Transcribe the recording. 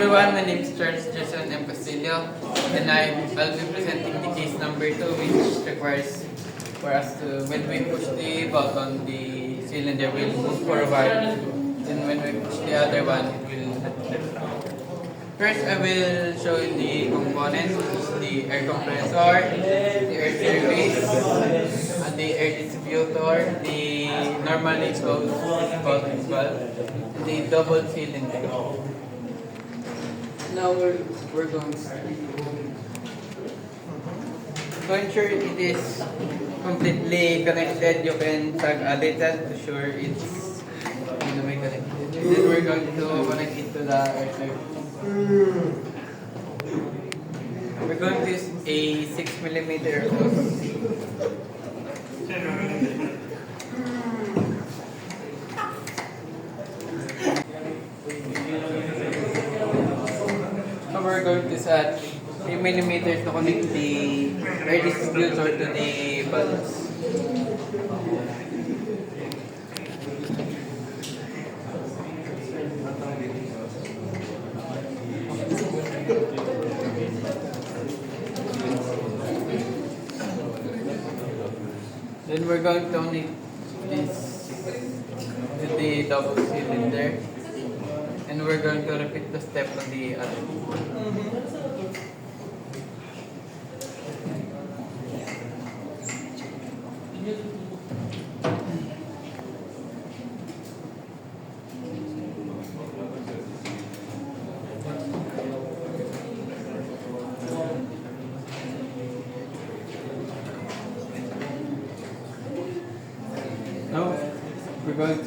everyone, my name is Charles Jason M. Castillo, and I'll be presenting the case number 2, which requires for us to, when we push the button, the cylinder will move forward, and when we push the other one, it will not left. First, I will show you the components, the air compressor, the air service, the air distributor, the normally closed valve, the double cylinder. Now we're going to start. To ensure it is completely connected, you can tag a little to sure it's in the way connected. Then we're going to connect it to the air service. We're going to use a 6mm hose. So we're going to set 3mm to connect the air distributor to the valves. Then we're going to connect this to the double cylinder, and we're going to repeat the step on the other. Now we're going to